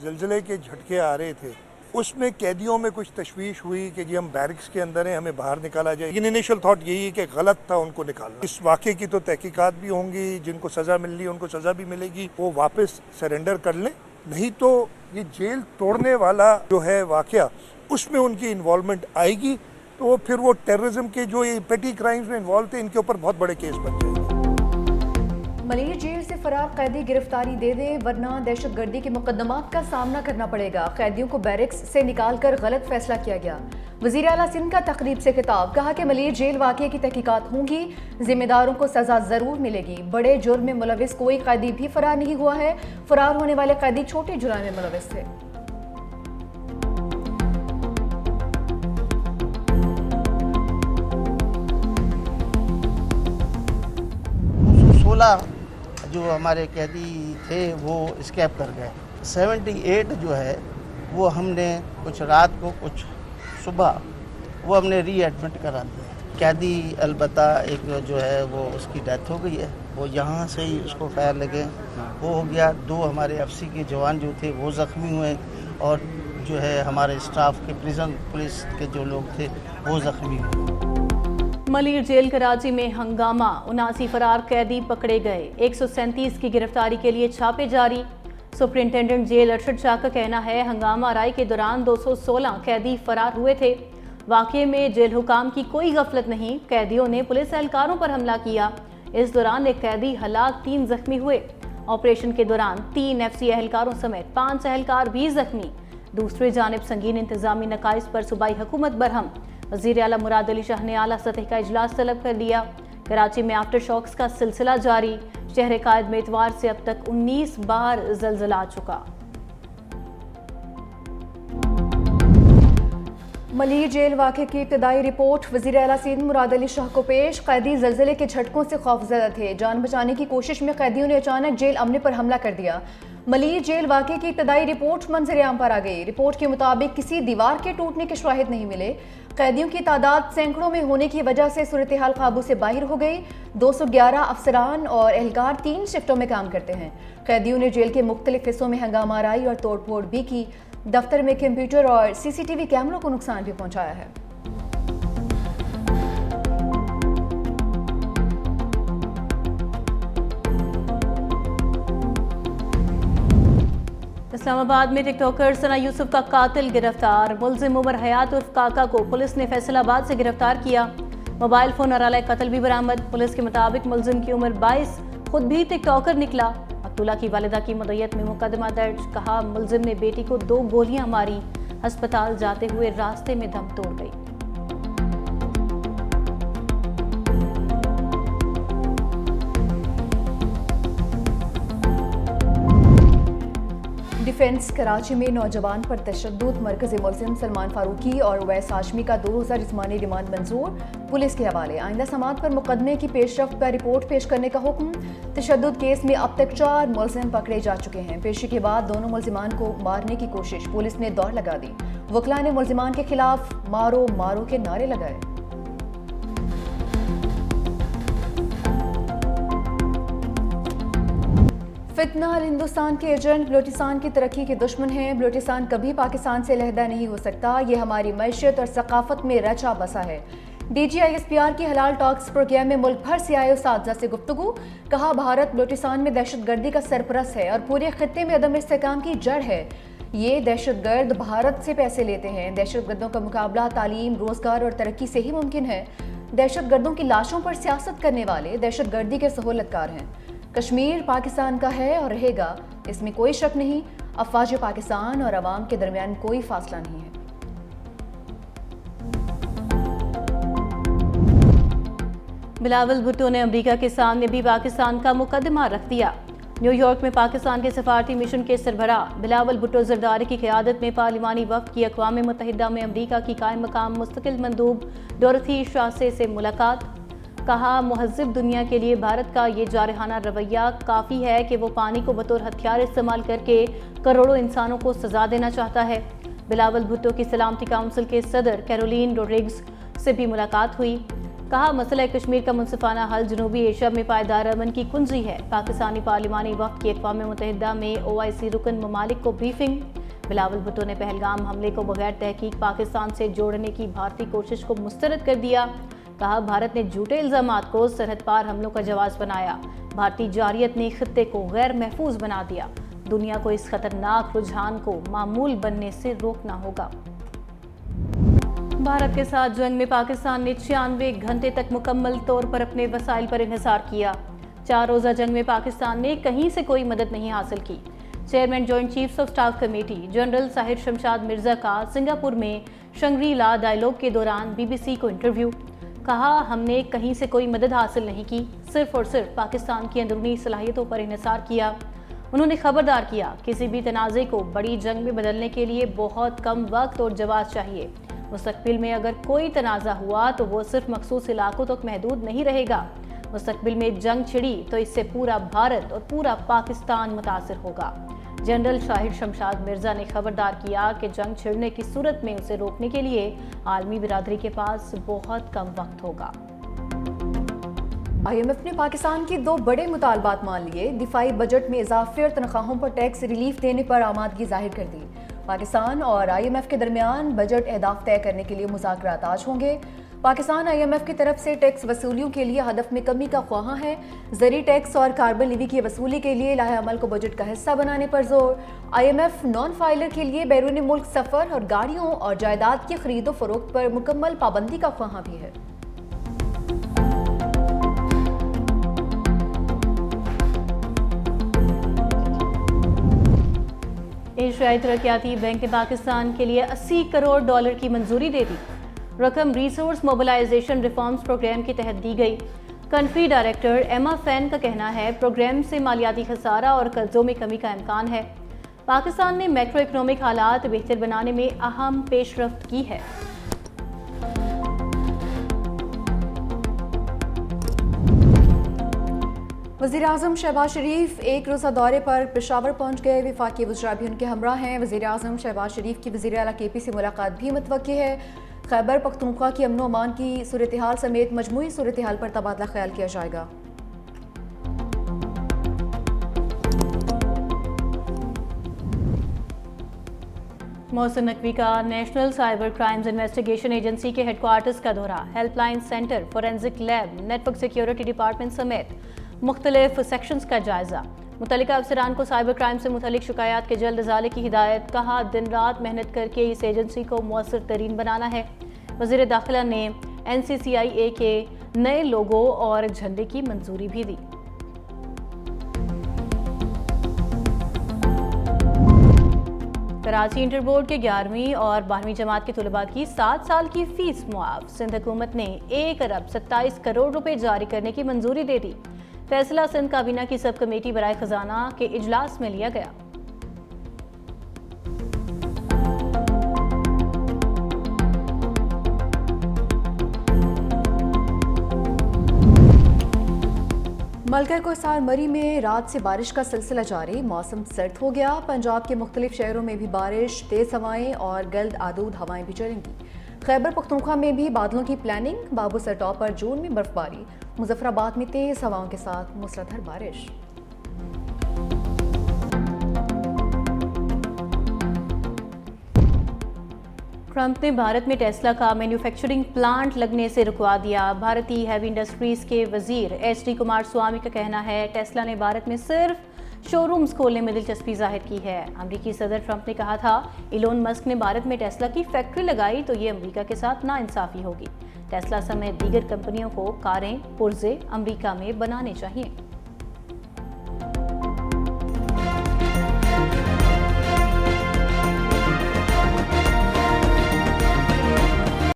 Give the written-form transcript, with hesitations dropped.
ज़िलज़िले के झटके आ रहे थे, उसमें कैदियों में कुछ तशवीश हुई कि जी हम बैरिक्स के अंदर हैं, हमें बाहर निकाला जाए। लेकिन इनिशियल थॉट यही है कि गलत था उनको निकालना। इस वाक़े की तो तहकीकात भी होंगी, जिनको सज़ा मिल रही है उनको सज़ा भी मिलेगी, वो वापस सरेंडर कर लें। नहीं तो ये जेल तोड़ने वाला जो है वाक़या, उसमें उनकी इन्वॉल्वमेंट आएगी तो फिर वो टेररिज्म के जो ये पेटी क्राइम्स में इन्वॉल्व थे, इनके ऊपर बहुत बड़े केस बन जाएंगे। मलिर जेल से फरार कैदी गिरफ्तारी दे दें वरना दहशतगर्दी के मुकदमात का सामना करना पड़ेगा। कैदियों को बैरिक्स से निकालकर गलत फैसला किया गया। वज़ीर आला सिंध का तकरीब से खिताब, कहा कि मलिर जेल वाक़े की तहकीकात होंगी, जिम्मेदारों को सजा जरूर मिलेगी। बड़े जुर्म में मुलविस कोई कैदी भी फरार नहीं हुआ है। फरार होने वाले कैदी छोटे जुर्म में मुलविस थे। 16 जो हमारे कैदी थे वो स्केप कर गए। 78 जो है वो हमने कुछ रात को कुछ सुबह वो हमने रीएडमिट करा दिया। कैदी अलबत्ता एक जो है वो उसकी डेथ हो गई है, वो यहाँ से ही उसको फायर लगे वो हो गया। 2 हमारे एफसी के जवान जो थे वो ज़ख्मी हुए और जो है हमारे स्टाफ के प्रिजन पुलिस के जो लोग थे वो ज़ख्मी हुए। मलिर जेल कराची में हंगामा, 79 फरार कैदी पकड़े गए। 137 की गिरफ्तारी के लिए छापे जारी। सुपरिंटेंडेंट जेल अरशद शाह का कहना है हंगामा राय के दौरान 216 कैदी फरार हुए थे। वाक़ये में जेल हुकाम की कोई गफलत नहीं। कैदियों ने पुलिस एहलकारों पर हमला किया। इस दौरान एक कैदी हलाक, 3 जख्मी हुए। ऑपरेशन के दौरान 3 एफसी एहलकारों समेत 5 एहलकार भी जख्मी। दूसरी जानिब संगीन इंतजामी नकाइस पर सूबाई हुकूमत बरहम। वज़ीर आला मुराद अली शाह ने आला सतह का इजलास तलब कर लिया। कराची में आफ्टर शॉक्स का सिलसिला जारी। शहर कायद में इतवार से अब तक 19 बार ज़लज़ला आ चुका। मलिर जेल वाक़े की इब्तदाई रिपोर्ट वज़ीर आला सिंध मुराद अली शाह को पेश। कैदी ज़लज़ले के झटकों से खौफज़दा थे। जान बचाने की कोशिश में कैदियों ने अचानक जेल अमले पर हमला कर दिया। मलिर जेल वाक़े की इब्तदाई रिपोर्ट मंजर आम पर आ गई। रिपोर्ट के मुताबिक किसी दीवार के टूटने के शवाहिद नहीं मिले। कैदियों की तादाद सैकड़ों में होने की वजह से सूरत हाल काबू से बाहर हो गई। 211 अफसरान और एहलकार 3 शिफ्टों में काम करते हैं। कैदियों ने जेल के मुख्तलिफ हिस्सों में हंगामा आराई और तोड़ फोड़ भी की। दफ्तर में कंप्यूटर और CCTV कैमरों को नुकसान भी पहुंचाया है। इस्लामाबाद में टिकटॉकर सना यूसुफ का कातिल गिरफ्तार। मुलजिम उमर हयात उर्फ काका को पुलिस ने फैसलाबाद से गिरफ्तार किया। मोबाइल फोन और आला कत्ल भी बरामद। पुलिस के मुताबिक मुलजिम की उम्र 22, खुद भी टिकटॉकर निकला। अब्दुल्ला की वालिदा की मुद्दत में मुकदमा दर्ज। कहा मुलजिम ने बेटी को 2 गोलियां मारी, अस्पताल जाते हुए रास्ते में दम तोड़ गई। डिफेंस कराची में नौजवान पर तशद्दुद, मरकज़ी मुलजिम सलमान फारूकी और उवैस हाशमी का 2 रोज़ा जिस्मानी रिमांड मंजूर। पुलिस के हवाले। आइंदा समाअत पर मुकदमे की पेशरफ्त पर रिपोर्ट पेश करने का हुक्म। तशद्दुद केस में अब तक 4 मुलजिम पकड़े जा चुके हैं। पेशी के बाद दोनों मुलजिमान को मारने की कोशिश, पुलिस ने दौड़ लगा दी। वकला ने मुलजिमान के खिलाफ मारो मारो के नारे लगाए। फितना अल हिंदुस्तान के एजेंट बलोचिस्तान की तरक्की के दुश्मन हैं। बलोचिस्तान कभी पाकिस्तान से अलहदा नहीं हो सकता। ये हमारी मैशियत और सकाफत में रचा बसा है। DGISPR की हलाल टॉक्स प्रोग्राम में मुल्क भर से आए उस्ताद से गुफ्तगू। कहा भारत बलोचिस्तान में दहशतगर्दी का सरपरस्त है और पूरे खित्ते में अदम इस्तेहकाम की जड़ है। ये दहशतगर्द भारत से पैसे लेते हैं। दहशतगर्दों का मुकाबला तालीम, रोजगार और तरक्की से ही मुमकिन है। दहशतगर्दों की लाशों पर सियासत करने वाले दहशतगर्दी के सहूलतकार हैं। कश्मीर पाकिस्तान का है और रहेगा, इसमें कोई शक नहीं। अफवाज पाकिस्तान और अवाम के दरमियान कोई फासला नहीं है। बिलावल भुट्टो ने अमेरिका के सामने भी पाकिस्तान का मुकदमा रख दिया। न्यूयॉर्क में पाकिस्तान के सफारती मिशन के सरबराह बिलावल भुट्टो जरदारी की क़यादत में पार्लिमानी वफ़द की अक़वाम मुत्तहिदा में अमेरिका की कायम मकाम मुस्तकिल मंदूब डोरथी शासे से मुलाकात। कहा महज़िब दुनिया के लिए भारत का ये जारहाना रवैया काफ़ी है कि वो पानी को बतौर हथियार इस्तेमाल करके करोड़ों इंसानों को सजा देना चाहता है। बिलावल भुट्टो की सलामती काउंसिल के सदर कैरोलिन रोड्रिग्स से भी मुलाकात हुई। कहा मसला कश्मीर का मुनसिफाना हल जनूबी एशिया में पायदार अमन की कुंजी है। पाकिस्तानी पार्लिमानी वक्त की अक़वाम मुत्तहिदा में OIC रुकन ममालिक को ब्रीफिंग। बिलावल भुट्टो ने पहलगाम हमले को बगैर तहकीक पाकिस्तान से जोड़ने की भारतीय कोशिश को मुस्तरद कर दिया। कहा भारत ने झूठे इल्जामात को सरहद पार हमलों का जवाब बनाया। भारतीय जारियत ने खित्ते को गैर महफूज बना दिया। दुनिया को इस खतरनाक रुझान को मामूल बनने से रोकना होगा। भारत के साथ जंग में पाकिस्तान ने 96 घंटे तक मुकम्मल तौर पर अपने वसाइल पर इन्हिसार किया। 4 रोज़ा जंग में पाकिस्तान ने कहीं से कोई मदद नहीं हासिल की। Chairman joint chiefs of staff committee general Sahir Shamshad Mirza का सिंगापुर में शंग्री-ला डायलॉग के दौरान BBC को इंटरव्यू। कहा हमने कहीं से कोई मदद हासिल नहीं की, सिर्फ और सिर्फ पाकिस्तान की अंदरूनी सलाहियतों पर इन्हिसार किया। उन्होंने खबरदार किया किसी भी तनाज़े को बड़ी जंग में बदलने के लिए बहुत कम वक्त और जवाब चाहिए। मुस्तकबिल में अगर कोई तनाज़ा हुआ तो वो सिर्फ मखसूस इलाकों तक महदूद नहीं रहेगा। मुस्तकबिल में जंग छिड़ी तो इससे पूरा भारत और पूरा पाकिस्तान मुतासिर होगा। जनरल साहिर शमशाद मिर्जा ने खबरदार किया कि जंग छिड़ने की सूरत में उसे रोकने के लिए आलमी बिरादरी के पास बहुत कम वक्त होगा। IMF ने पाकिस्तान के 2 बड़े मुतालबात मान लिए। दिफाई बजट में इजाफे और तनख्वाहों पर टैक्स रिलीफ देने पर आमादगी जाहिर कर दी। पाकिस्तान और IMF के दरमियान बजट अहदाफ तय करने के लिए मुज़ाकरात आज होंगे। पाकिस्तान IMF की तरफ से टैक्स वसूलियों के लिए हदफ में कमी का ख्वाह है। ज़री टैक्स और कार्बन लीवी की वसूली के लिए लाहे अमल को बजट का हिस्सा बनाने पर जोर। IMF नॉन फाइलर के लिए बैरून मुल्क सफ़र और गाड़ियों और जायदाद की खरीदो फरोख्त पर मुकम्मल पाबंदी का ख्वाह भी है। एशियाई तरक्याती बैंक ने पाकिस्तान के लिए $80 करोड़ की मंजूरी दे दी। रकम रिसोर्स मोबिलाइजेशन रिफॉर्म्स प्रोग्राम के तहत दी गई। कंट्री डायरेक्टर एमा फैन का कहना है प्रोग्राम से मालियाती खसारा और कर्जों में कमी का इम्कान है। पाकिस्तान ने मैक्रो इकनॉमिक हालात बेहतर बनाने में अहम पेशरफ्त की है। वज़ीर-ए-आज़म शहबाज शरीफ 1 रोज़ा दौरे पर पेशावर पहुंच गए। वफाकी वज़रा भी उनके हमरा हैं। वज़ीर-ए-आज़म शहबाज शरीफ की वज़ीर आला KP से मुलाकात भी मुतवक्की है। खैबर पख्तूनख्वा की अमन अमान की सूरत हाल समेत मजमूई सूरत हाल पर तबादला ख्याल किया जाएगा। मोहसिन नकवी का national cyber crimes investigation agency के हेडक्वार्टर्स का दौरा। Helpline centre, forensic lab, network security department समेत मुख्तलिफ सेक्शंस का जायजा। मुतल्लिका अफसरान को साइबर क्राइम से मुतल्लिक शिकायत के जल्द इजाले की हिदायत। कहा दिन रात मेहनत करके इस एजेंसी को मौसर तरीन बनाना है। वज़ीर दाखिला ने NCCIA के नए लोगो और झंडे की मंजूरी भी दी। कराची इंटर बोर्ड के 11वीं और 12वीं जमात के तलबा की 7 साल की फीस मुआफ। सिंध हुकूमत ने 1 अरब 27 करोड़ रुपए जारी करने की मंजूरी दे दी। फैसला सिंध काबीना की सब कमेटी बराए खजाना के इजलास में लिया गया। मलका कोहिस्तान मरी में रात से बारिश का सिलसिला जारी। मौसम सर्द हो गया। पंजाब के मुख्तलिफ शहरों में भी बारिश, तेज हवाएं और गर्द आलूद हवाएं भी चलेंगी। खैबर पख्तूनख्वा में भी बादलों की प्लानिंग। बाबूसर टॉप पर जून में बर्फबारी। मुजफ्फराबाद में तेज हवाओं के साथ मूसलाधार बारिश। ट्रंप ने भारत में टेस्ला का मैन्युफैक्चरिंग प्लांट लगने से रुकवा दिया। भारतीय हैवी इंडस्ट्रीज के वजीर HD कुमार स्वामी का कहना है टेस्ला ने भारत में सिर्फ शोरूम्स खोलने में दिलचस्पी जाहिर की है। अमेरिकी सदर ट्रंप ने कहा था इलोन मस्क ने भारत में टेस्ला की फैक्ट्री लगाई तो ये अमेरिका के साथ नाइंसाफी होगी। टेस्ला समेत दीगर कंपनियों को कारें पुर्जे अमेरिका में बनाने चाहिए।